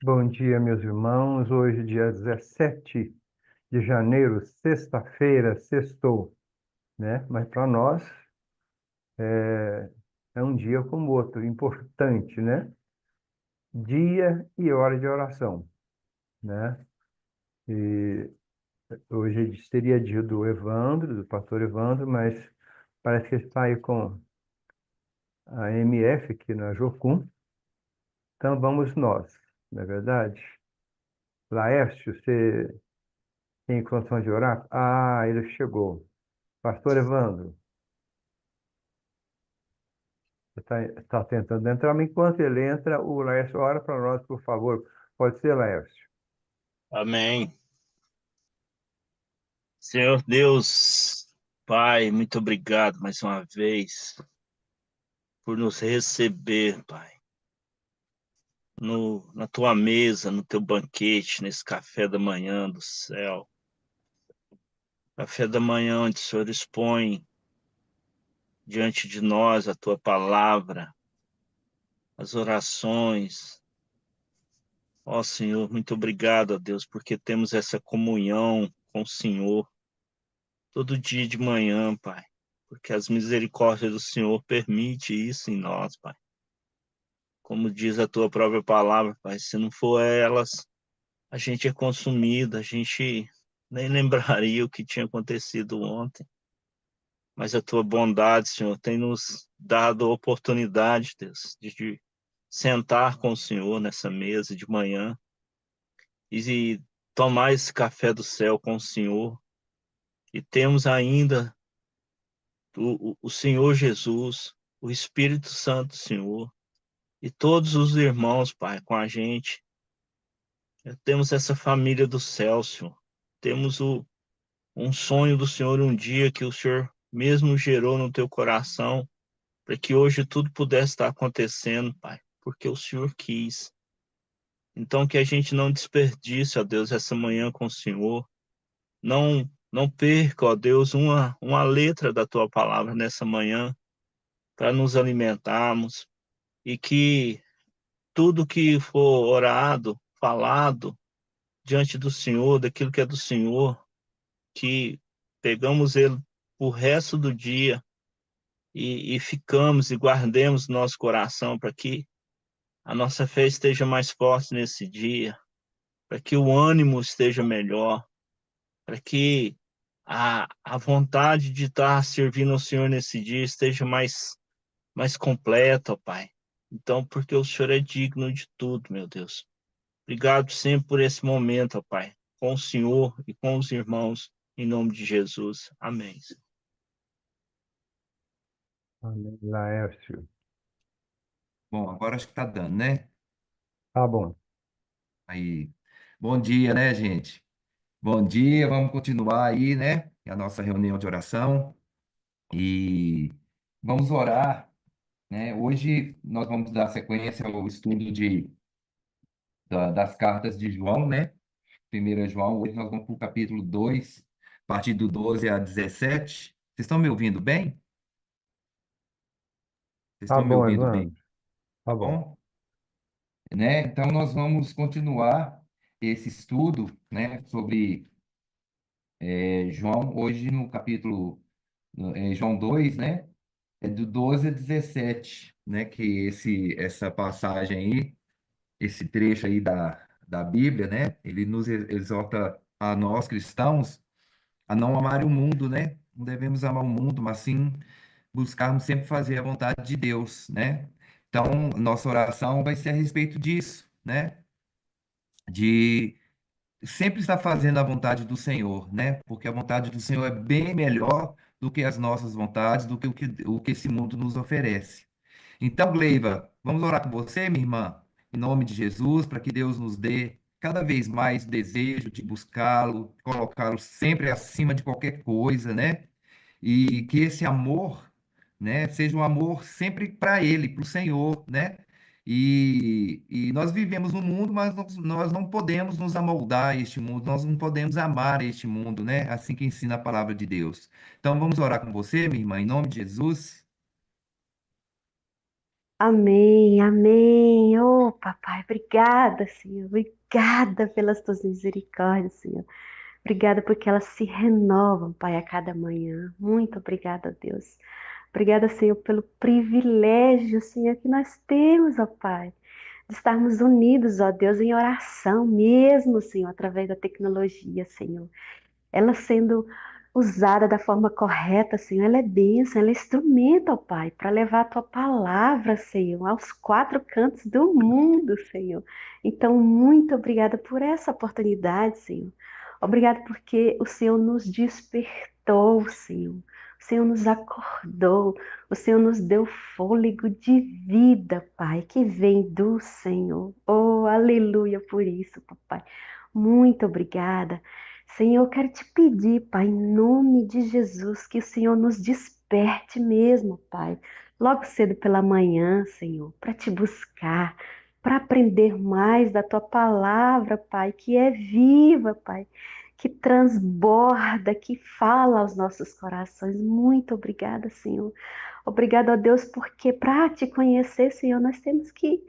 Bom dia, meus irmãos. Hoje, dia 17 de janeiro, sexta-feira, sextou, né? Mas para nós é, é um dia como outro, importante, né? Dia e hora de oração, né? E hoje seria dia do Evandro, do pastor Evandro, mas parece que ele está aí com a MF aqui na Jocum. Então vamos nós, não é verdade? Laércio, você tem condição de orar? Ah, ele chegou. Pastor Evandro. Você está tentando entrar, mas enquanto ele entra, o Laércio ora para nós, por favor. Pode ser, Laércio? Amém. Senhor Deus, Pai, muito obrigado mais uma vez por nos receber, Pai, na tua mesa, no teu banquete, nesse café da manhã do céu. Café da manhã onde o Senhor expõe diante de nós a tua palavra, as orações. Ó Senhor, muito obrigado, ó Deus, porque temos essa comunhão com o Senhor todo dia de manhã, Pai. Porque as misericórdias do Senhor permite isso em nós, Pai. Como diz a tua própria palavra, Pai, se não for elas, a gente é consumido, a gente nem lembraria o que tinha acontecido ontem. Mas a tua bondade, Senhor, tem nos dado a oportunidade, Deus, de sentar com o Senhor nessa mesa de manhã e tomar esse café do céu com o Senhor. E temos ainda o Senhor Jesus, o Espírito Santo, Senhor, e todos os irmãos, Pai, com a gente. Temos essa família do céu, Senhor. Temos um sonho do Senhor um dia que o Senhor mesmo gerou no teu coração, para que hoje tudo pudesse estar acontecendo, Pai, porque o Senhor quis. Então que a gente não desperdice, ó Deus, essa manhã com o Senhor. Não perca, ó Deus, uma letra da tua palavra nessa manhã para nos alimentarmos e que tudo que for orado, falado diante do Senhor, daquilo que é do Senhor, que pegamos ele o resto do dia e ficamos e guardemos nosso coração para que a nossa fé esteja mais forte nesse dia, para que o ânimo esteja melhor, para que a vontade de estar servindo ao Senhor nesse dia esteja mais completa, ó Pai. Então, porque o Senhor é digno de tudo, meu Deus. Obrigado sempre por esse momento, ó Pai, com o Senhor e com os irmãos, em nome de Jesus. Amém. Amém. Laércio. Bom, agora acho que tá dando, né? Tá bom. Aí, bom dia, né, gente? Bom dia, vamos continuar aí, né? A nossa reunião de oração e vamos orar, né? Hoje nós vamos dar sequência ao estudo das cartas de João, né? Primeira João, hoje nós vamos para o capítulo 2, a partir do 12 a 17. Vocês estão me ouvindo bem? Vocês Tá estão me bom, ouvindo Evandro. bem? Tá Tá bom. bom? Né? Então nós vamos continuar esse estudo, né, sobre João, hoje no capítulo João 2, né? É do 12 a 17, né? Que essa passagem aí, esse trecho aí da Bíblia, né? Ele nos exorta a nós cristãos a não amar o mundo, né? Não devemos amar o mundo, mas sim buscarmos sempre fazer a vontade de Deus, né? Então, nossa oração vai ser a respeito disso, né? De sempre estar fazendo a vontade do Senhor, né? Porque a vontade do Senhor é bem melhor do que as nossas vontades, do que o que esse mundo nos oferece. Então, Gleiva, vamos orar com você, minha irmã, em nome de Jesus, para que Deus nos dê cada vez mais desejo de buscá-lo, colocá-lo sempre acima de qualquer coisa, né? E que esse amor, né, seja um amor sempre para Ele, para o Senhor, né? E nós vivemos no mundo, mas nós não podemos nos amoldar a este mundo, nós não podemos amar este mundo, né? Assim que ensina a palavra de Deus. Então vamos orar com você, minha irmã, em nome de Jesus. Amém, amém. Oh, papai, obrigada, Senhor. Obrigada pelas tuas misericórdias, Senhor. Obrigada porque elas se renovam, Pai, a cada manhã. Muito obrigada, Deus. Obrigada, Senhor, pelo privilégio, Senhor, que nós temos, ó Pai, de estarmos unidos, ó Deus, em oração mesmo, Senhor, através da tecnologia, Senhor. Ela sendo usada da forma correta, Senhor, ela é bênção, ela é instrumento, ó Pai, para levar a tua palavra, Senhor, aos quatro cantos do mundo, Senhor. Então, muito obrigada por essa oportunidade, Senhor. Obrigada porque o Senhor nos despertou, Senhor. O Senhor nos acordou, o Senhor nos deu fôlego de vida, Pai, que vem do Senhor. Oh, aleluia por isso, papai. Muito obrigada. Senhor, eu quero te pedir, Pai, em nome de Jesus, que o Senhor nos desperte mesmo, Pai, logo cedo pela manhã, Senhor, para te buscar, para aprender mais da tua palavra, Pai, que é viva, Pai, que transborda, que fala aos nossos corações. Muito obrigada, Senhor. Obrigada, ó Deus, porque para te conhecer, Senhor, nós temos que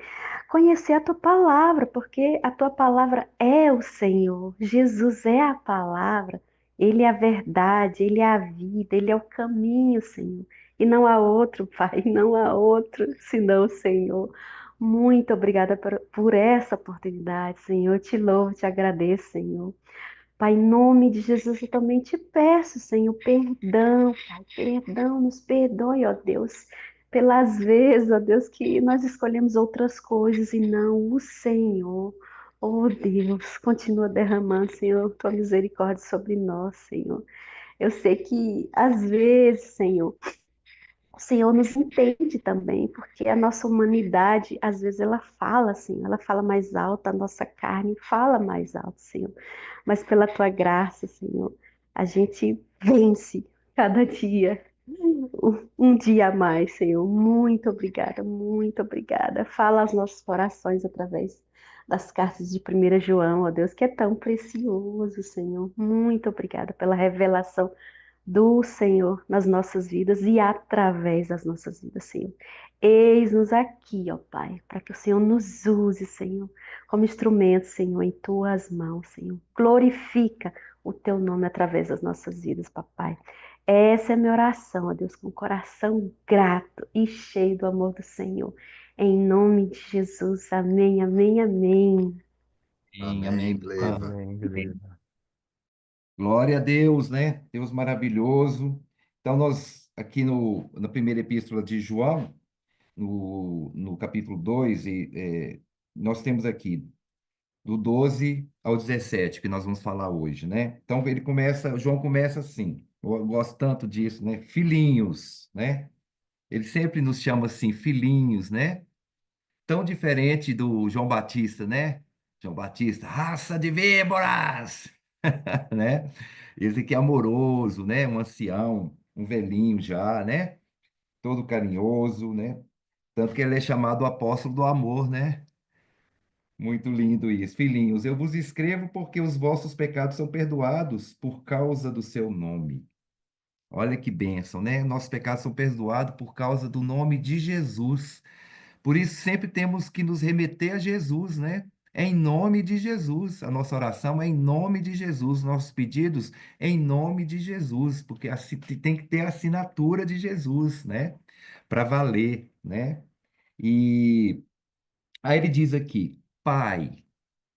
conhecer a tua palavra, porque a tua palavra é o Senhor. Jesus é a palavra, ele é a verdade, ele é a vida, ele é o caminho, Senhor. E não há outro, Pai, não há outro senão o Senhor. Muito obrigada por essa oportunidade, Senhor. Eu te louvo, te agradeço, Senhor. Pai, em nome de Jesus, eu também te peço, Senhor, perdão, Pai, perdão, nos perdoe, ó Deus, pelas vezes, ó Deus, que nós escolhemos outras coisas e não o Senhor. Oh Deus, continua derramando, Senhor, tua misericórdia sobre nós, Senhor. Eu sei que às vezes, Senhor, o Senhor nos entende também, porque a nossa humanidade, às vezes, ela fala assim, ela fala mais alto, a nossa carne fala mais alto, Senhor. Mas pela tua graça, Senhor, a gente vence cada dia, um dia a mais, Senhor. Muito obrigada, muito obrigada. Fala aos nossos corações através das cartas de 1 João, ó Deus, que é tão precioso, Senhor. Muito obrigada pela revelação do Senhor nas nossas vidas e através das nossas vidas, Senhor. Eis-nos aqui, ó Pai, para que o Senhor nos use, Senhor, como instrumento, Senhor, em tuas mãos, Senhor. Glorifica o teu nome através das nossas vidas, papai. Essa é a minha oração, ó Deus, com o coração grato e cheio do amor do Senhor. Em nome de Jesus, amém, amém, amém. Amém, Amém, amém. Gleba. Amém, beleza. Glória a Deus, né? Deus maravilhoso. Então, nós, aqui na primeira epístola de João, no capítulo 2, nós temos aqui do 12 ao 17, que nós vamos falar hoje, né? Então, João começa assim, eu gosto tanto disso, né? Filhinhos, né? Ele sempre nos chama assim, filhinhos, né? Tão diferente do João Batista, né? João Batista, raça de víboras, né? Esse aqui é amoroso, né? Um ancião, um velhinho já, né? Todo carinhoso, né? Tanto que ele é chamado o apóstolo do amor, né? Muito lindo isso. Filhinhos, eu vos escrevo porque os vossos pecados são perdoados por causa do seu nome. Olha que bênção, né? Nossos pecados são perdoados por causa do nome de Jesus. Por isso, sempre temos que nos remeter a Jesus, né? É em nome de Jesus. A nossa oração é em nome de Jesus. Nossos pedidos é em nome de Jesus, porque tem que ter a assinatura de Jesus, né? Para valer, né? E aí ele diz aqui: Pai,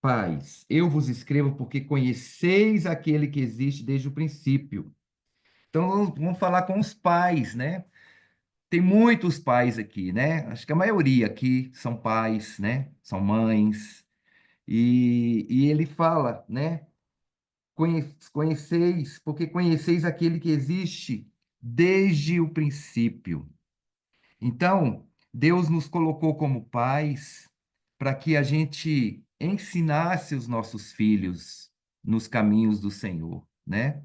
pais, eu vos escrevo porque conheceis aquele que existe desde o princípio. Então, vamos falar com os pais, né? Tem muitos pais aqui, né? Acho que a maioria aqui são pais, né? São mães. E ele fala, né? Conheceis, porque conheceis aquele que existe desde o princípio. Então, Deus nos colocou como pais para que a gente ensinasse os nossos filhos nos caminhos do Senhor, né?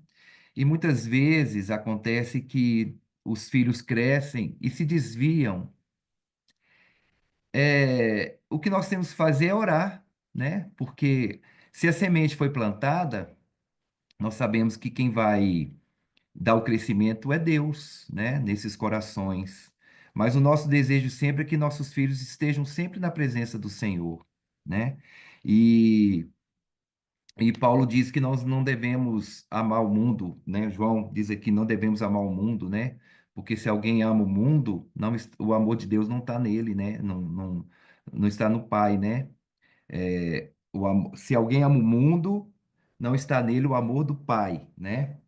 E muitas vezes acontece que os filhos crescem e se desviam. O que nós temos que fazer é orar, né? Porque se a semente foi plantada, nós sabemos que quem vai dar o crescimento é Deus, né? Nesses corações. Mas o nosso desejo sempre é que nossos filhos estejam sempre na presença do Senhor, né? E, e Paulo diz que nós não devemos amar o mundo, né? João diz aqui, não devemos amar o mundo, né? Porque se alguém ama o mundo, não, o amor de Deus não está nele, né? Não está no Pai, né? Se alguém ama o mundo, não está nele o amor do Pai, né?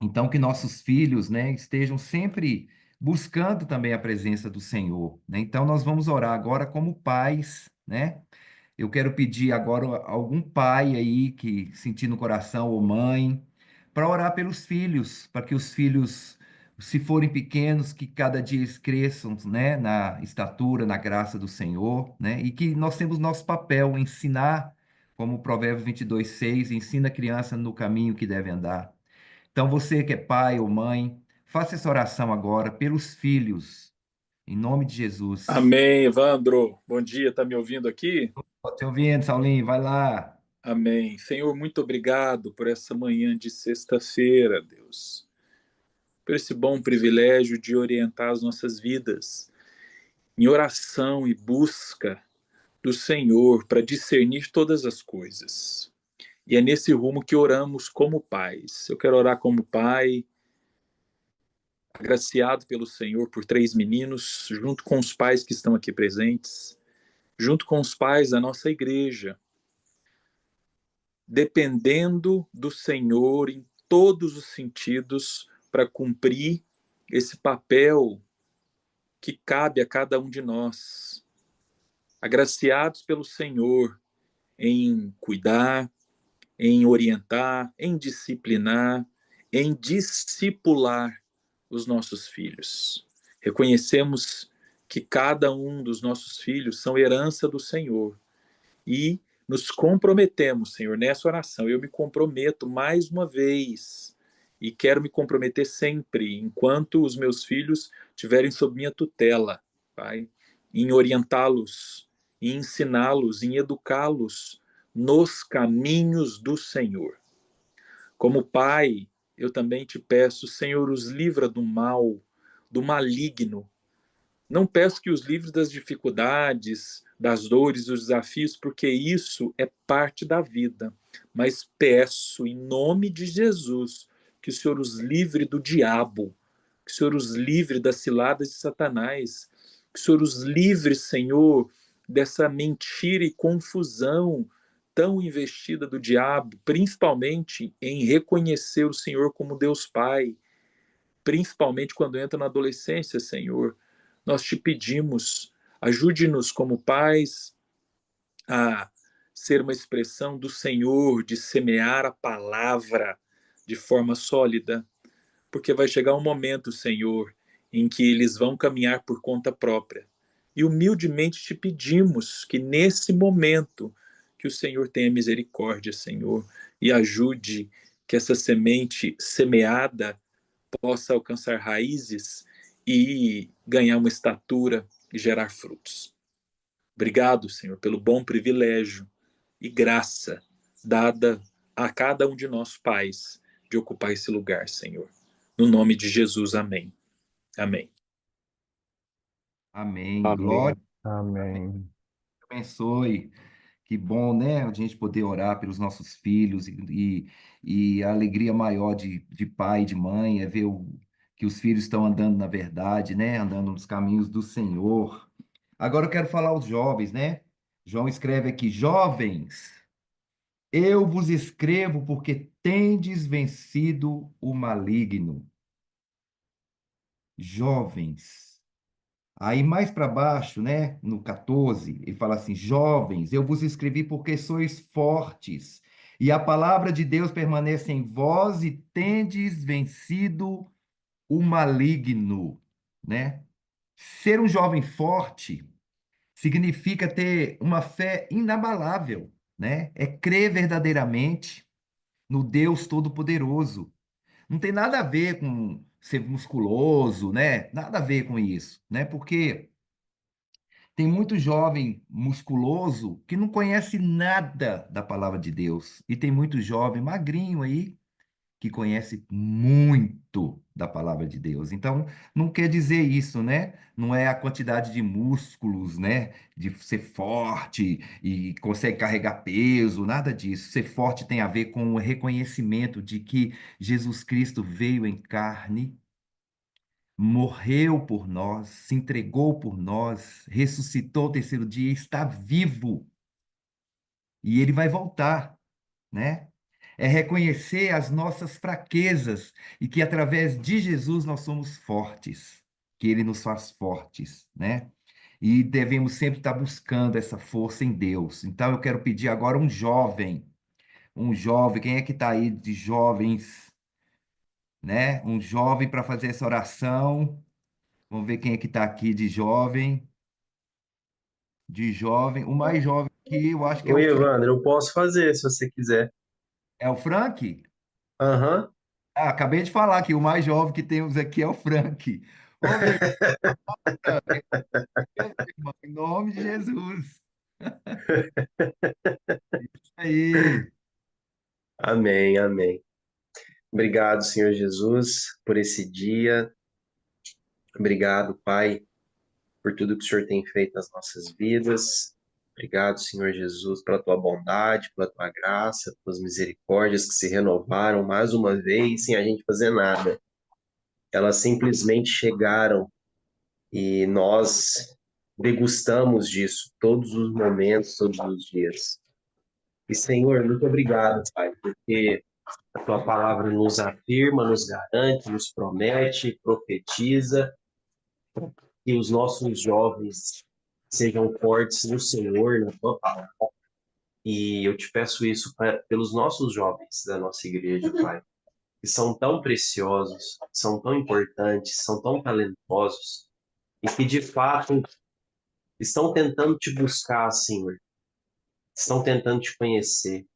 Então, que nossos filhos, né, estejam sempre buscando também a presença do Senhor, né? Então, nós vamos orar agora como pais, né? Eu quero pedir agora a algum pai aí que sentir no coração ou mãe, para orar pelos filhos, para que os filhos, se forem pequenos, que cada dia eles cresçam, né, na estatura, na graça do Senhor, né? E que nós temos nosso papel ensinar, como o Provérbios 22:6, ensina a criança no caminho que deve andar. Então, você que é pai ou mãe, faça essa oração agora pelos filhos, em nome de Jesus. Amém, Evandro. Bom dia, tá me ouvindo aqui? Estou te ouvindo, Saulinho, vai lá. Amém. Senhor, muito obrigado por essa manhã de sexta-feira, Deus. Por esse bom privilégio de orientar as nossas vidas em oração e busca do Senhor para discernir todas as coisas. E é nesse rumo que oramos como pais. Eu quero orar como pai, agraciado pelo Senhor por 3 meninos, junto com os pais que estão aqui presentes, junto com os pais da nossa igreja, dependendo do Senhor em todos os sentidos para cumprir esse papel que cabe a cada um de nós. Agraciados pelo Senhor em cuidar, em orientar, em disciplinar, em discipular os nossos filhos. Reconhecemos que cada um dos nossos filhos são herança do Senhor e nos comprometemos, Senhor, nessa oração. Eu me comprometo mais uma vez e quero me comprometer sempre, enquanto os meus filhos estiverem sob minha tutela, Pai, em orientá-los, em ensiná-los, em educá-los nos caminhos do Senhor. Como Pai, eu também te peço, Senhor, os livra do mal, do maligno. Não peço que os livre das dificuldades, das dores, dos desafios, porque isso é parte da vida. Mas peço, em nome de Jesus, que o Senhor os livre do diabo, que o Senhor os livre das ciladas de Satanás, que o Senhor os livre, Senhor, dessa mentira e confusão tão investida do diabo, principalmente em reconhecer o Senhor como Deus Pai, principalmente quando entra na adolescência, Senhor. Nós te pedimos, ajude-nos como pais a ser uma expressão do Senhor, de semear a palavra de forma sólida, porque vai chegar um momento, Senhor, em que eles vão caminhar por conta própria. E humildemente te pedimos que nesse momento que o Senhor tenha misericórdia, Senhor, e ajude que essa semente semeada possa alcançar raízes e ganhar uma estatura e gerar frutos. Obrigado, Senhor, pelo bom privilégio e graça dada a cada um de nós pais de ocupar esse lugar, Senhor. No nome de Jesus, amém. Amém. Amém. Glória Amém. a Deus. Amém. Abençoe. Que bom, né? A gente poder orar pelos nossos filhos e a alegria maior de pai e de mãe é ver que os filhos estão andando na verdade, né? Andando nos caminhos do Senhor. Agora eu quero falar aos jovens, né? João escreve aqui: jovens, eu vos escrevo porque tendes vencido o maligno. Jovens. Aí mais para baixo, né, no 14, ele fala assim: jovens, eu vos escrevi porque sois fortes, e a palavra de Deus permanece em vós e tendes vencido o maligno, né? Ser um jovem forte significa ter uma fé inabalável, né? É crer verdadeiramente no Deus Todo-Poderoso. Não tem nada a ver com ser musculoso, né? Nada a ver com isso, né? Porque tem muito jovem musculoso que não conhece nada da palavra de Deus. E tem muito jovem magrinho aí que conhece muito da palavra de Deus. Então, não quer dizer isso, né? Não é a quantidade de músculos, né? De ser forte e consegue carregar peso, nada disso. Ser forte tem a ver com o reconhecimento de que Jesus Cristo veio em carne, morreu por nós, se entregou por nós, ressuscitou ao terceiro dia, e está vivo e ele vai voltar, né? É reconhecer as nossas fraquezas e que através de Jesus nós somos fortes, que ele nos faz fortes, né? E devemos sempre estar buscando essa força em Deus. Então eu quero pedir agora um jovem, quem é que está aí de jovens, né? Um jovem para fazer essa oração. Vamos ver quem é que está aqui de jovem. O mais jovem aqui, eu acho que é Oi, Evandro, eu posso fazer se você quiser. É o Frank? Aham. Ah, acabei de falar que o mais jovem que temos aqui é o Frank. Ô, meu Deus, irmão, em nome de Jesus. Isso aí. Amém, amém. Obrigado, Senhor Jesus, por esse dia. Obrigado, Pai, por tudo que o Senhor tem feito nas nossas vidas. Obrigado, Senhor Jesus, pela tua bondade, pela tua graça, pelas misericórdias que se renovaram mais uma vez sem a gente fazer nada. Elas simplesmente chegaram e nós degustamos disso todos os momentos, todos os dias. E, Senhor, muito obrigado, Pai, porque a tua palavra nos afirma, nos garante, nos promete, profetiza que os nossos jovens sejam fortes no Senhor, na tua palavra. E eu te peço isso pelos nossos jovens da nossa igreja, Pai, que são tão preciosos, são tão importantes, são tão talentosos e que de fato estão tentando te buscar, Senhor, estão tentando te conhecer.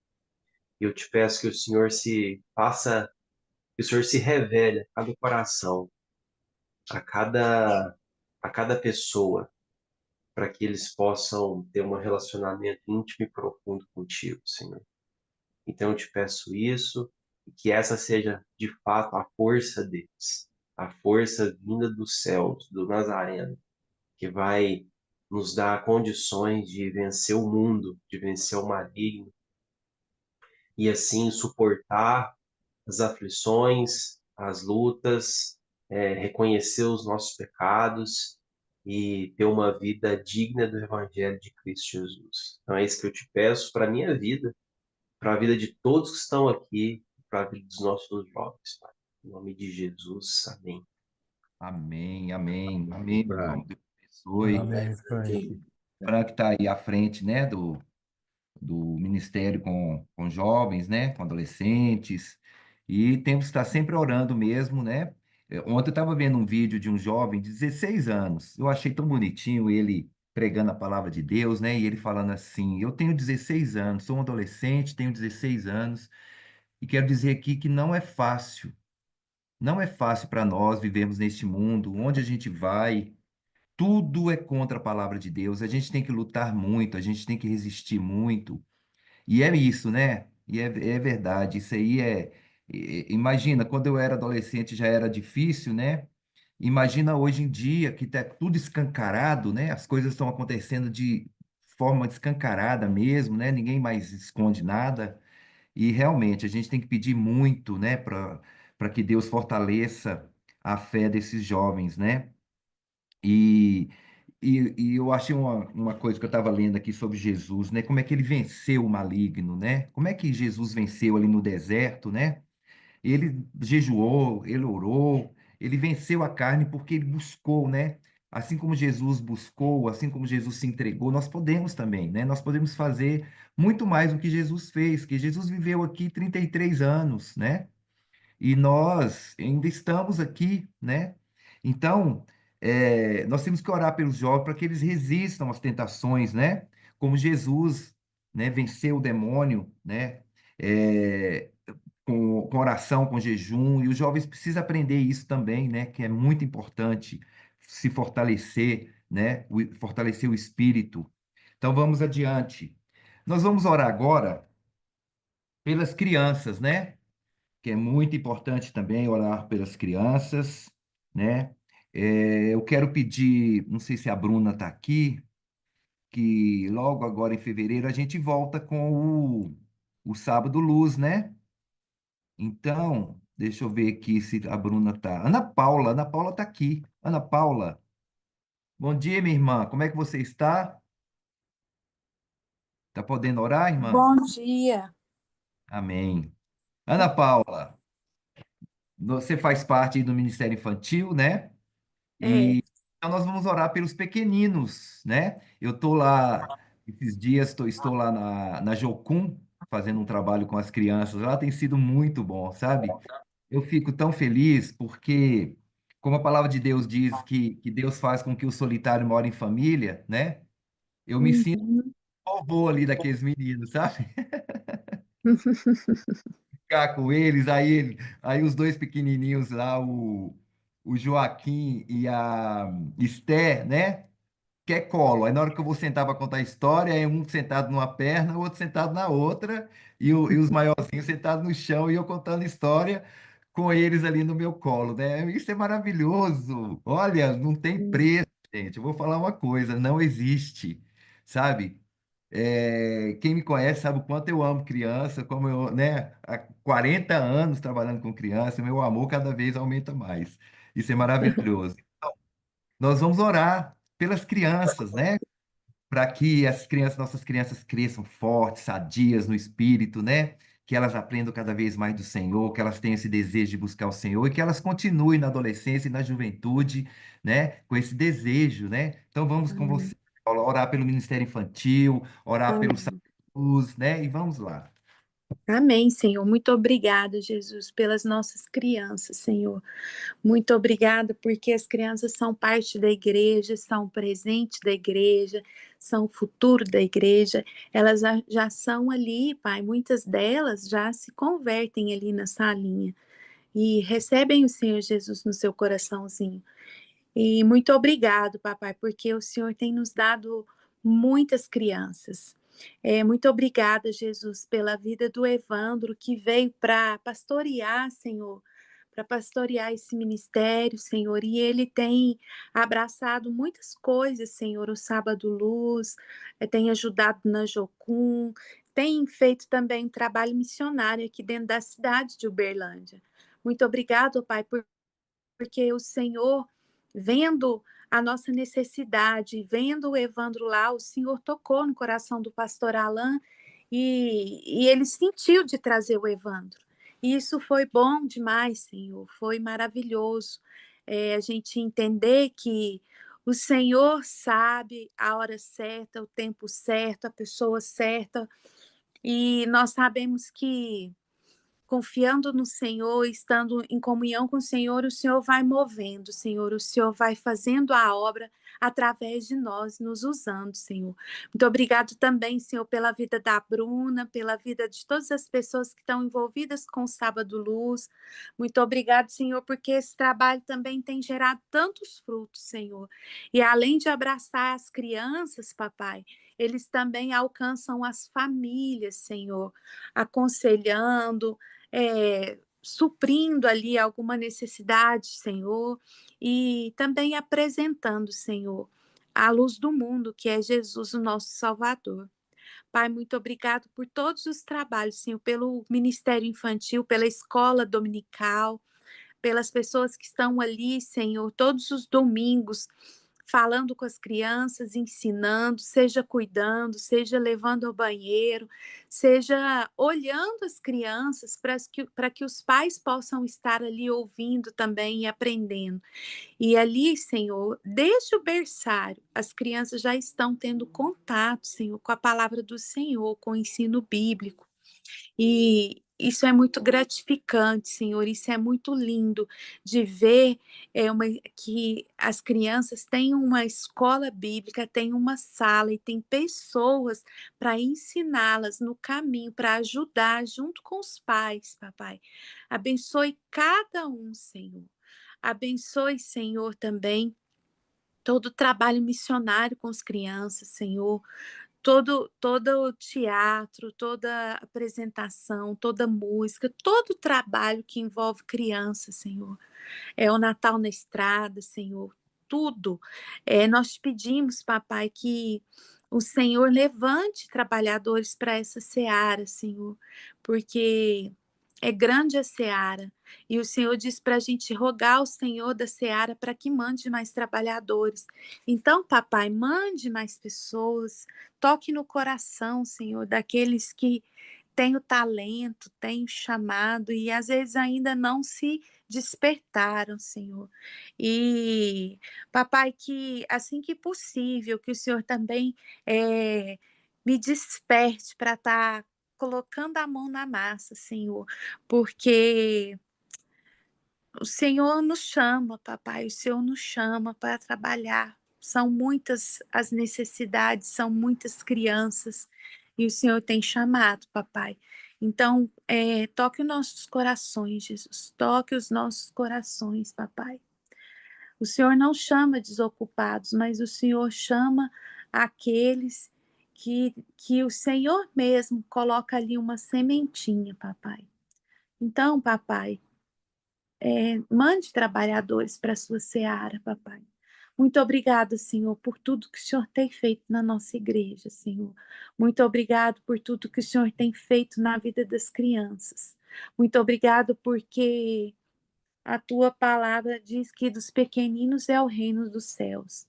E eu te peço que o Senhor se faça, que o Senhor se revele a cada coração, a cada pessoa, para que eles possam ter um relacionamento íntimo e profundo contigo, Senhor. Então eu te peço isso, e que essa seja de fato a força deles, a força vinda dos céus, do Nazareno, que vai nos dar condições de vencer o mundo, de vencer o maligno, e assim suportar as aflições, as lutas, reconhecer os nossos pecados e ter uma vida digna do Evangelho de Cristo Jesus. Então é isso que eu te peço para a minha vida, para a vida de todos que estão aqui, para a vida dos nossos jovens, Pai. Em nome de Jesus, amém. Amém, amém, amém, meu Ah, irmão. Deus abençoe. Amém, Frank. Frank está aí à frente, né, do ministério com jovens, né, com adolescentes, e temos que estar sempre orando mesmo, né? Ontem eu estava vendo um vídeo de um jovem de 16 anos, eu achei tão bonitinho ele pregando a palavra de Deus, né, e ele falando assim: eu tenho 16 anos, sou um adolescente, tenho 16 anos, e quero dizer aqui que não é fácil para nós vivermos neste mundo, onde a gente vai. Tudo é contra a palavra de Deus. A gente tem que lutar muito, a gente tem que resistir muito. E é isso, né? É verdade. Isso aí imagina, quando eu era adolescente já era difícil, né? Imagina hoje em dia que está tudo escancarado, né? As coisas estão acontecendo de forma escancarada mesmo, né? Ninguém mais esconde nada. E realmente a gente tem que pedir muito, né? Para que Deus fortaleça a fé desses jovens, né? E, e eu achei uma coisa que eu estava lendo aqui sobre Jesus, né? Como é que ele venceu o maligno, né? Como é que Jesus venceu ali no deserto, né? Ele jejuou, ele orou, ele venceu a carne porque ele buscou, né? Assim como Jesus buscou, assim como Jesus se entregou, nós podemos também, né? Nós podemos fazer muito mais do que Jesus fez, que Jesus viveu aqui 33 anos, né? E nós ainda estamos aqui, né? Então, nós temos que orar pelos jovens para que eles resistam às tentações, né? Como Jesus, né, venceu o demônio, né? É, com oração, com jejum, e os jovens precisam aprender isso também, né? Que é muito importante se fortalecer, né? Fortalecer o espírito. Então, vamos adiante. Nós vamos orar agora pelas crianças, né? que é muito importante também orar pelas crianças, né? Eu quero pedir, não sei se a Bruna está aqui, que logo agora em fevereiro a gente volta com o Sábado Luz, né? Então, deixa eu ver aqui se a Bruna tá. Ana Paula tá aqui. Ana Paula, bom dia, minha irmã. Como é que você está? Tá podendo orar, irmã? Bom dia. Amém. Ana Paula, você faz parte aí do Ministério Infantil, né? É, E então nós vamos orar pelos pequeninos, né? Eu estou lá, esses dias estou lá na Jocum, fazendo um trabalho com as crianças. Lá tem sido muito bom, sabe? Eu fico tão feliz porque, como a palavra de Deus diz que Deus faz com que o solitário more em família, né? Eu me sinto uhum. vovô ali daqueles meninos, sabe? Ficar com eles, aí os dois pequenininhos lá, o Joaquim e a Esther, né? Quer colo. Aí na hora que eu vou sentar para contar a história, é um sentado numa perna, o outro sentado na outra, e os maiorzinhos sentados no chão, e eu contando história com eles ali no meu colo, né? Isso é maravilhoso. Olha, não tem preço, gente. Eu vou falar uma coisa, não existe, sabe? Quem me conhece sabe o quanto eu amo criança, como eu, né, há 40 anos trabalhando com criança, meu amor cada vez aumenta mais. Isso é maravilhoso. Nós vamos orar pelas crianças, né? Para que as crianças, nossas crianças cresçam fortes, sadias no espírito, né? Que elas aprendam cada vez mais do Senhor, que elas tenham esse desejo de buscar o Senhor e que elas continuem na adolescência e na juventude, né? Com esse desejo, né? Então vamos com Amém. você, Paula, orar pelo Ministério Infantil, orar pelo Amém. SAMUS, né? E vamos lá. Amém, Senhor. Muito obrigada, Jesus, pelas nossas crianças, Senhor. Muito obrigada porque as crianças são parte da igreja, são presente da igreja, são o futuro da igreja. Elas já são ali, Pai. Muitas delas já se convertem ali na salinha e recebem o Senhor Jesus no seu coraçãozinho. E muito obrigado, papai, porque o Senhor tem nos dado muitas crianças. Muito obrigada, Jesus, pela vida do Evandro, que veio para pastorear, Senhor, para pastorear esse ministério, Senhor, e ele tem abraçado muitas coisas, Senhor, o Sábado Luz, tem ajudado na Jocum, tem feito também trabalho missionário aqui dentro da cidade de Uberlândia. Muito obrigado, Pai, porque o Senhor, vendo a nossa necessidade, vendo o Evandro lá, o Senhor tocou no coração do pastor Alain e ele sentiu de trazer o Evandro. E isso foi bom demais, Senhor, foi maravilhoso. A gente entender que o Senhor sabe a hora certa, o tempo certo, a pessoa certa, e nós sabemos que confiando no Senhor, estando em comunhão com o Senhor vai movendo, Senhor, o Senhor vai fazendo a obra através de nós, nos usando, Senhor. Muito obrigado também, Senhor, pela vida da Bruna, pela vida de todas as pessoas que estão envolvidas com o Sábado Luz. Muito obrigado, Senhor, porque esse trabalho também tem gerado tantos frutos, Senhor. E além de abraçar as crianças, papai, eles também alcançam as famílias, Senhor, aconselhando, suprindo ali alguma necessidade, Senhor, e também apresentando, Senhor, a luz do mundo, que é Jesus, o nosso Salvador. Pai, muito obrigado por todos os trabalhos, Senhor, pelo Ministério Infantil, pela escola dominical, pelas pessoas que estão ali, Senhor, todos os domingos, falando com as crianças, ensinando, seja cuidando, seja levando ao banheiro, seja olhando as crianças para que os pais possam estar ali ouvindo também e aprendendo. E ali, Senhor, desde o berçário, as crianças já estão tendo contato, Senhor, com a palavra do Senhor, com o ensino bíblico. E isso é muito gratificante, Senhor, isso é muito lindo de ver que as crianças têm uma escola bíblica, têm uma sala e tem pessoas para ensiná-las no caminho, para ajudar junto com os pais, papai. Abençoe cada um, Senhor. Abençoe, Senhor, também todo o trabalho missionário com as crianças, Senhor, todo o teatro, toda apresentação, toda música, todo trabalho que envolve criança, Senhor. É o Natal na estrada, Senhor, tudo. Nós te pedimos, papai, que o Senhor levante trabalhadores para essa seara, Senhor, porque é grande a seara. E o Senhor diz para a gente rogar ao Senhor da seara para que mande mais trabalhadores. Então, papai, mande mais pessoas, toque no coração, Senhor, daqueles que têm o talento, têm o chamado e às vezes ainda não se despertaram, Senhor. E, papai, que assim que possível, que o Senhor também me desperte para estar colocando a mão na massa, Senhor, porque o Senhor nos chama, papai, o Senhor nos chama para trabalhar. São muitas as necessidades, são muitas crianças, e o Senhor tem chamado, papai. Então, toque os nossos corações, Jesus, toque os nossos corações, papai. O Senhor não chama desocupados, mas o Senhor chama aqueles que o Senhor mesmo coloca ali uma sementinha, papai. Então, papai, mande trabalhadores para a sua seara, papai. Muito obrigada, Senhor, por tudo que o Senhor tem feito na nossa igreja, Senhor. Muito obrigado por tudo que o Senhor tem feito na vida das crianças. Muito obrigado porque a tua palavra diz que dos pequeninos é o reino dos céus.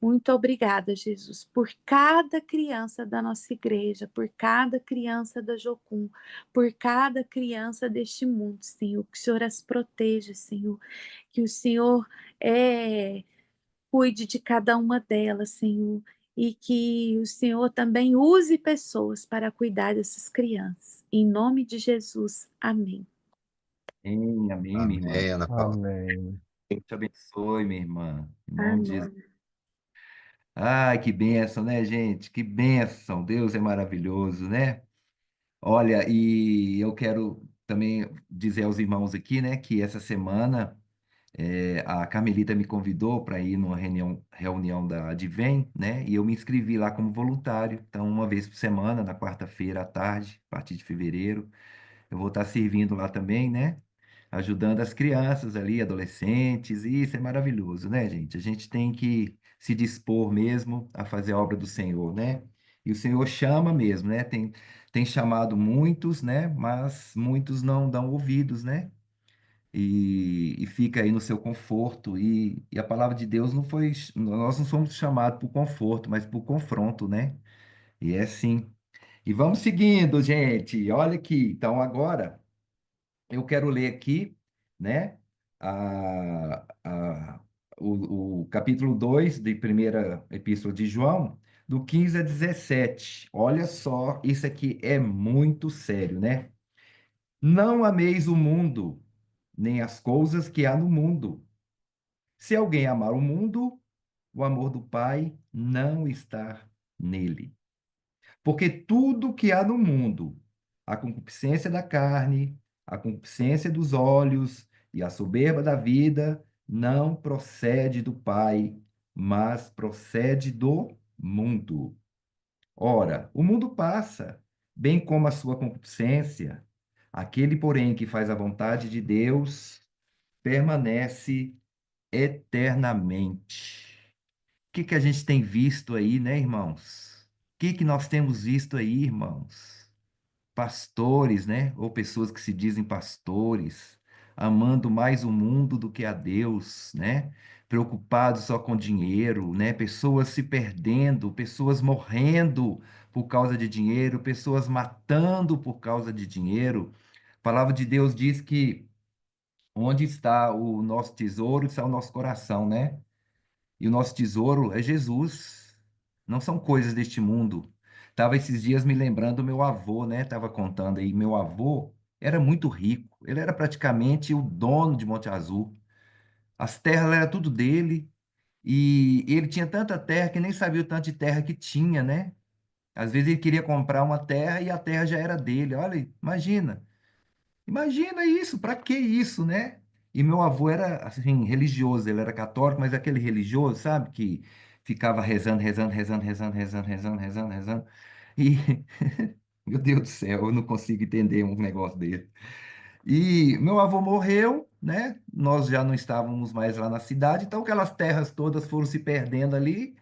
Muito obrigada, Jesus, por cada criança da nossa igreja, por cada criança da Jocum, por cada criança deste mundo, Senhor. Que o Senhor as proteja, Senhor. Que o Senhor cuide de cada uma delas, Senhor. E que o Senhor também use pessoas para cuidar dessas crianças. Em nome de Jesus, amém. Amém, amém, minha irmã. Amém, Ana Paula. Amém. Deus te abençoe, minha irmã. Em nome de Jesus. Amém. Ai, que bênção, né, gente? Que bênção. Deus é maravilhoso, né? Olha, e eu quero também dizer aos irmãos aqui, né, que essa semana a Carmelita me convidou para ir numa reunião da Advém, né? E eu me inscrevi lá como voluntário. Então, uma vez por semana, na quarta-feira à tarde, a partir de fevereiro, eu vou estar servindo lá também, né? Ajudando as crianças ali, adolescentes, e isso é maravilhoso, né, gente? A gente tem que se dispor mesmo a fazer a obra do Senhor, né? E o Senhor chama mesmo, né? Tem chamado muitos, né? Mas muitos não dão ouvidos, né? E fica aí no seu conforto. E a palavra de Deus não foi. Nós não somos chamados por conforto, mas por confronto, né? E é sim. E vamos seguindo, gente. Olha aqui. Então, agora eu quero ler aqui, né? A, a, o capítulo 2 de primeira epístola de João, do 15 a 17. Olha só, isso aqui é muito sério, né? Não ameis o mundo, nem as coisas que há no mundo. Se alguém amar o mundo, o amor do Pai não está nele. Porque tudo que há no mundo, a concupiscência da carne, a concupiscência dos olhos e a soberba da vida, não procede do Pai, mas procede do mundo. Ora, o mundo passa, bem como a sua concupiscência. Aquele, porém, que faz a vontade de Deus, permanece eternamente. O que que a gente tem visto aí, né, irmãos? O que que nós temos visto aí, irmãos? Pastores, né? Ou pessoas que se dizem pastores, amando mais o mundo do que a Deus, né? Preocupados só com dinheiro, né? Pessoas se perdendo, pessoas morrendo por causa de dinheiro, pessoas matando por causa de dinheiro. A palavra de Deus diz que onde está o nosso tesouro, está o nosso coração, né? E o nosso tesouro é Jesus. Não são coisas deste mundo. Tava esses dias me lembrando do meu avô, né? Tava contando aí, meu avô era muito rico. Ele era praticamente o dono de Monte Azul. As terras era tudo dele e ele tinha tanta terra que nem sabia o tanto de terra que tinha, né? Às vezes ele queria comprar uma terra e a terra já era dele. Olha, imagina. Imagina isso, para que isso, né? E meu avô era assim religioso, ele era católico, mas aquele religioso, sabe, que ficava rezando, rezando, rezando, rezando, rezando, rezando, rezando, rezando. E, meu Deus do céu, eu não consigo entender um negócio desse. E meu avô morreu, né? Nós já não estávamos mais lá na cidade, então aquelas terras todas foram se perdendo ali,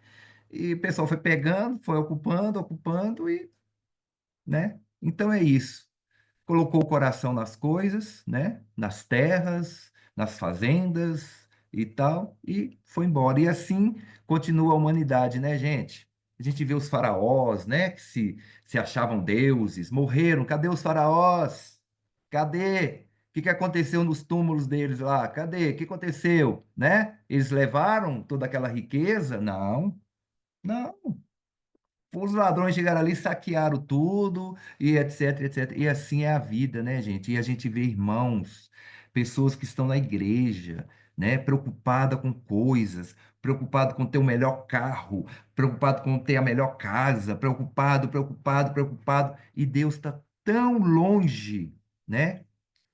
e o pessoal foi pegando, foi ocupando, ocupando, e, né? Então é isso. Colocou o coração nas coisas, né? Nas terras, nas fazendas e tal, e foi embora. E assim continua a humanidade, né, gente? A gente vê os faraós, né, que se achavam deuses, morreram. Cadê os faraós? Cadê? O que que aconteceu nos túmulos deles lá? Cadê? O que aconteceu, né? Eles levaram toda aquela riqueza? Não, não. Os ladrões chegaram ali, saquearam tudo, e etc, etc. E assim é a vida, né, gente? E a gente vê irmãos, pessoas que estão na igreja, né, preocupada com coisas, preocupado com ter o melhor carro, preocupado com ter a melhor casa, preocupado, preocupado, preocupado, e Deus está tão longe, né?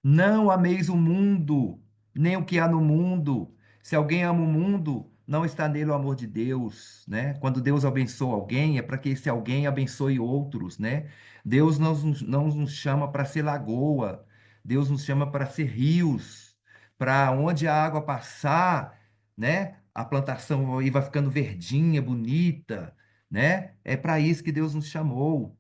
Não ameis o mundo, nem o que há no mundo. Se alguém ama o mundo, não está nele o amor de Deus, né? Quando Deus abençoa alguém, é para que esse alguém abençoe outros, né? Deus não nos chama para ser lagoa, Deus nos chama para ser rios, para onde a água passar, né? A plantação aí vai ficando verdinha, bonita, né? É para isso que Deus nos chamou.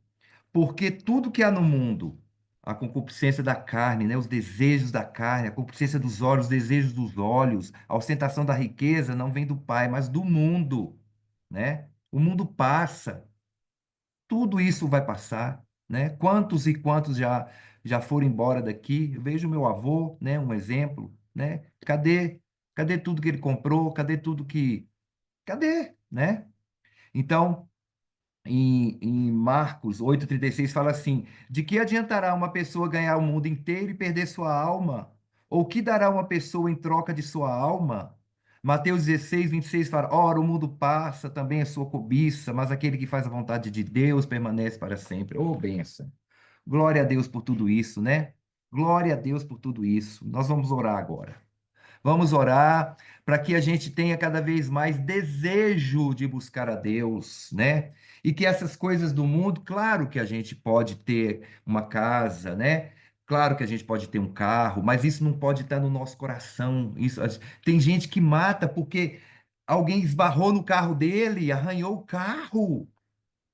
Porque tudo que há no mundo, a concupiscência da carne, né, os desejos da carne, a concupiscência dos olhos, os desejos dos olhos, a ostentação da riqueza não vem do Pai, mas do mundo, né? O mundo passa, tudo isso vai passar, né? Quantos e quantos já foram embora daqui? Eu vejo meu avô, né, um exemplo, né? Cadê tudo que ele comprou? Cadê, né? Então, em Marcos 8,36 fala assim: de que adiantará uma pessoa ganhar o mundo inteiro e perder sua alma? Ou que dará uma pessoa em troca de sua alma? Mateus 16, 26 fala: ora, o mundo passa, também a sua cobiça, mas aquele que faz a vontade de Deus permanece para sempre. Oh, bênção. Glória a Deus por tudo isso, né? Glória a Deus por tudo isso. Nós vamos orar agora. Vamos orar para que a gente tenha cada vez mais desejo de buscar a Deus, né? E que essas coisas do mundo, claro que a gente pode ter uma casa, né? Claro que a gente pode ter um carro, mas isso não pode estar no nosso coração. Tem gente que mata porque alguém esbarrou no carro dele, arranhou o carro.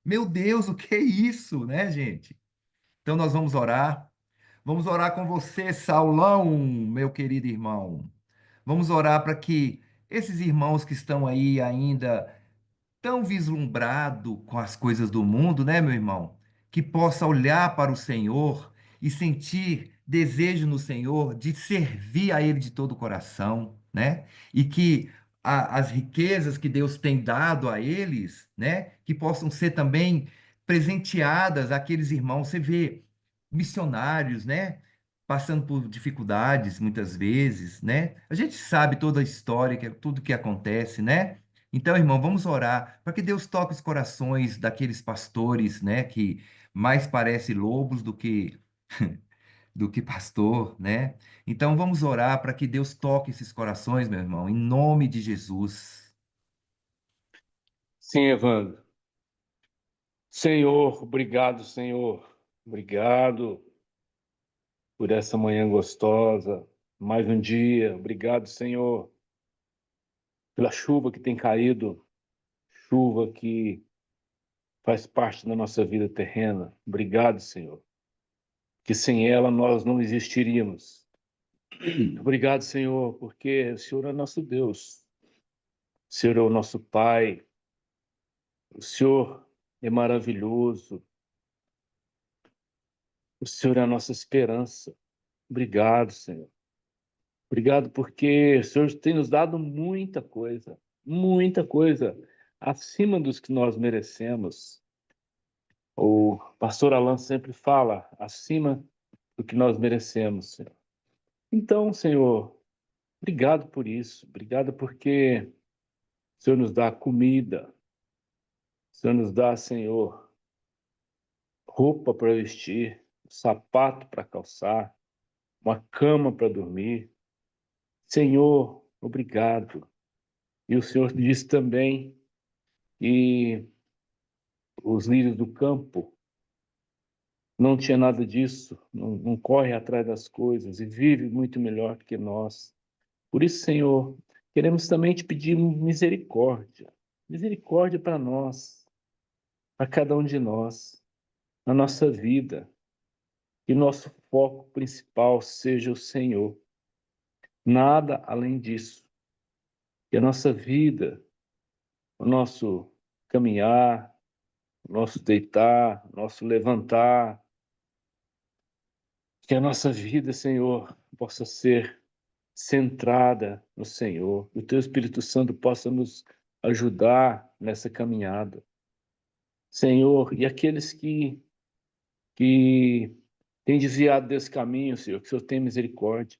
Meu Deus, o que é isso, né, gente? Então nós vamos orar. Vamos orar com você, Saulão, meu querido irmão. Vamos orar para que esses irmãos que estão aí ainda tão vislumbrado com as coisas do mundo, né, meu irmão? Que possa olhar para o Senhor e sentir desejo no Senhor de servir a Ele de todo o coração, né? E que as riquezas que Deus tem dado a eles, né, que possam ser também presenteadas àqueles irmãos. Você vê missionários, né? Passando por dificuldades muitas vezes, né? A gente sabe toda a história, tudo que acontece, né? Então, irmão, vamos orar para que Deus toque os corações daqueles pastores, né, que mais parecem lobos do que pastor, né? Então, vamos orar para que Deus toque esses corações, meu irmão, em nome de Jesus. Sim, Evandro. Senhor, obrigado, Senhor. Obrigado por essa manhã gostosa. Mais um dia. Obrigado, Senhor, pela chuva que tem caído, chuva que faz parte da nossa vida terrena. Obrigado, Senhor, que sem ela nós não existiríamos. Obrigado, Senhor, porque o Senhor é nosso Deus. O Senhor é o nosso Pai. O Senhor é maravilhoso. O Senhor é a nossa esperança. Obrigado, Senhor. Obrigado porque o Senhor tem nos dado muita coisa, acima dos que nós merecemos. O pastor Alan sempre fala, acima do que nós merecemos, Senhor. Então, Senhor, obrigado por isso. Obrigado porque o Senhor nos dá comida. O Senhor nos dá, Senhor, roupa para vestir, sapato para calçar, uma cama para dormir. Senhor, obrigado. E o Senhor diz também e os lírios do campo não tinha nada disso, não corre atrás das coisas e vive muito melhor que nós. Por isso, Senhor, queremos também te pedir misericórdia. Misericórdia para nós, para cada um de nós, na nossa vida. Que nosso foco principal seja o Senhor. Nada além disso. Que a nossa vida, o nosso caminhar, o nosso deitar, o nosso levantar, que a nossa vida, Senhor, possa ser centrada no Senhor. Que o Teu Espírito Santo possa nos ajudar nessa caminhada. Senhor, e aqueles que têm desviado desse caminho, Senhor, que o Senhor tenha misericórdia.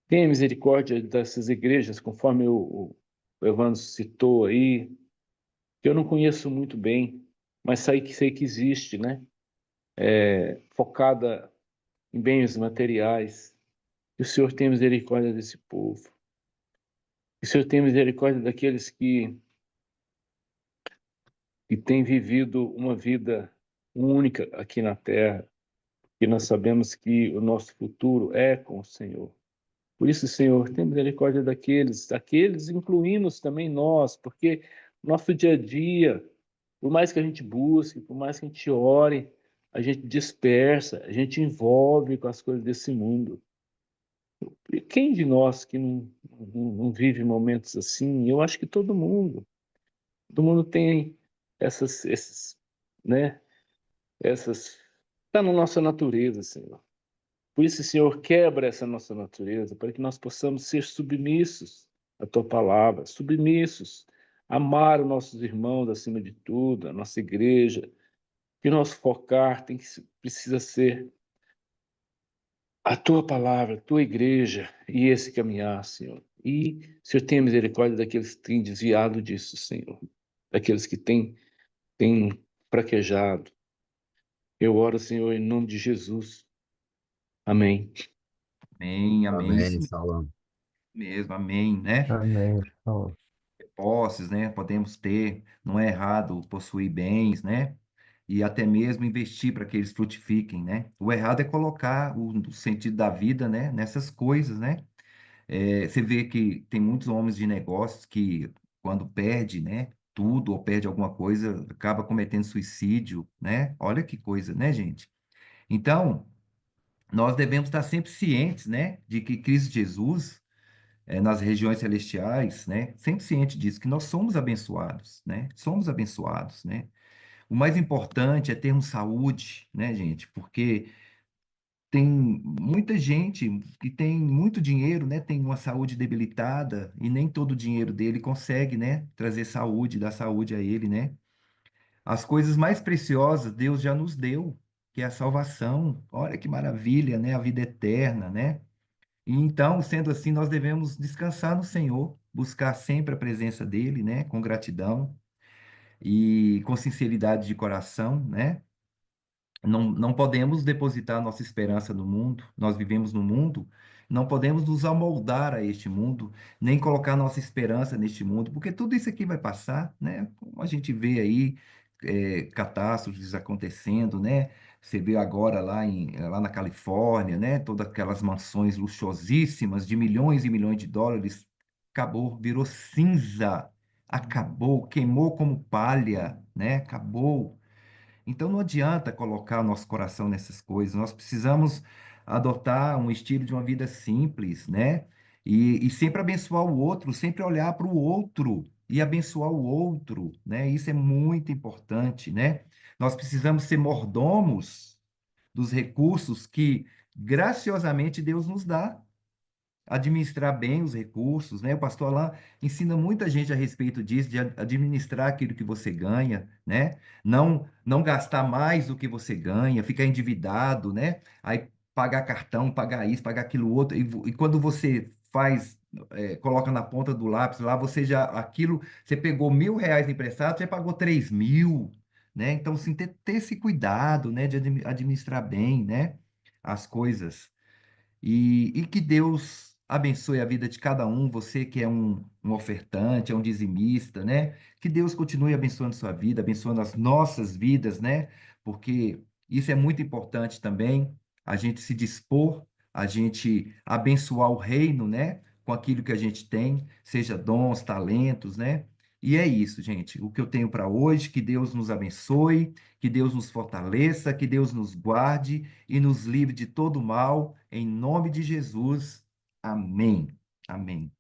Tenha misericórdia dessas igrejas, conforme o Evandro citou aí, que eu não conheço muito bem, mas sei que existe, né? Focada em bens materiais. Que o Senhor tenha misericórdia desse povo. Que o Senhor tenha misericórdia daqueles que têm vivido uma vida única aqui na terra, que nós sabemos que o nosso futuro é com o Senhor. Por isso, Senhor, tem misericórdia daqueles, incluindo também nós, porque nosso dia a dia, por mais que a gente busque, por mais que a gente ore, a gente dispersa, a gente envolve com as coisas desse mundo. E quem de nós que não vive momentos assim? Eu acho que todo mundo tem esses, né? Está na nossa natureza, Senhor. Por isso, Senhor, quebra essa nossa natureza, para que nós possamos ser submissos à Tua palavra, submissos, amar os nossos irmãos acima de tudo, a nossa igreja, que nosso focar precisa ser a Tua palavra, a Tua igreja e esse caminhar, Senhor. E, Senhor, tenha misericórdia daqueles que têm desviado disso, Senhor, daqueles que têm fraquejado. Eu oro, Senhor, em nome de Jesus. Amém. Amém, amém, Amém, isso Salão. mesmo, amém, né? Amém, Senhor. Posses, né? Podemos ter, não é errado possuir bens, né? E até mesmo investir para que eles frutifiquem, né? O errado é colocar o sentido da vida, né? Nessas coisas, né? Você vê que tem muitos homens de negócios que, quando perde, né? Tudo ou perde alguma coisa, acaba cometendo suicídio, né? Olha que coisa, né, gente? Então, nós devemos estar sempre cientes, né? De que Cristo Jesus nas regiões celestiais, né? Sempre ciente disso, que nós somos abençoados, né? Somos abençoados, né? O mais importante é termos saúde, né, gente? Porque tem muita gente que tem muito dinheiro, né? Tem uma saúde debilitada e nem todo o dinheiro dele consegue, né? Trazer saúde, dar saúde a ele, né? As coisas mais preciosas Deus já nos deu, que é a salvação. Olha que maravilha, né? A vida eterna, né? E então, sendo assim, nós devemos descansar no Senhor, buscar sempre a presença dele, né, com gratidão e com sinceridade de coração, né? Não podemos depositar nossa esperança no mundo, nós vivemos no mundo, não podemos nos amoldar a este mundo, nem colocar nossa esperança neste mundo, porque tudo isso aqui vai passar, né? Como a gente vê aí, catástrofes acontecendo, né? Você vê agora lá na Califórnia, né? Todas aquelas mansões luxuosíssimas de milhões e milhões de dólares, acabou, virou cinza, acabou, queimou como palha, né? Acabou. Então não adianta colocar o nosso coração nessas coisas. Nós precisamos adotar um estilo de uma vida simples, né? E sempre abençoar o outro, sempre olhar para o outro e abençoar o outro, né? Isso é muito importante, né? Nós precisamos ser mordomos dos recursos que graciosamente Deus nos dá, administrar bem os recursos, né? O pastor Alain ensina muita gente a respeito disso, de administrar aquilo que você ganha, né? Não gastar mais do que você ganha, ficar endividado, né? Aí pagar cartão, pagar isso, pagar aquilo outro, e quando você faz, coloca na ponta do lápis lá, você pegou R$ 1.000 emprestado, você pagou 3.000, né? Então, assim, ter esse cuidado, né? De administrar bem, né? As coisas. E que Deus abençoe a vida de cada um, você que é um ofertante, é um dizimista, né? Que Deus continue abençoando sua vida, abençoando as nossas vidas, né? Porque isso é muito importante também, a gente se dispor, a gente abençoar o reino, né? Com aquilo que a gente tem, seja dons, talentos, né? E é isso, gente. O que eu tenho para hoje, que Deus nos abençoe, que Deus nos fortaleça, que Deus nos guarde e nos livre de todo mal, em nome de Jesus. Amém. Amém.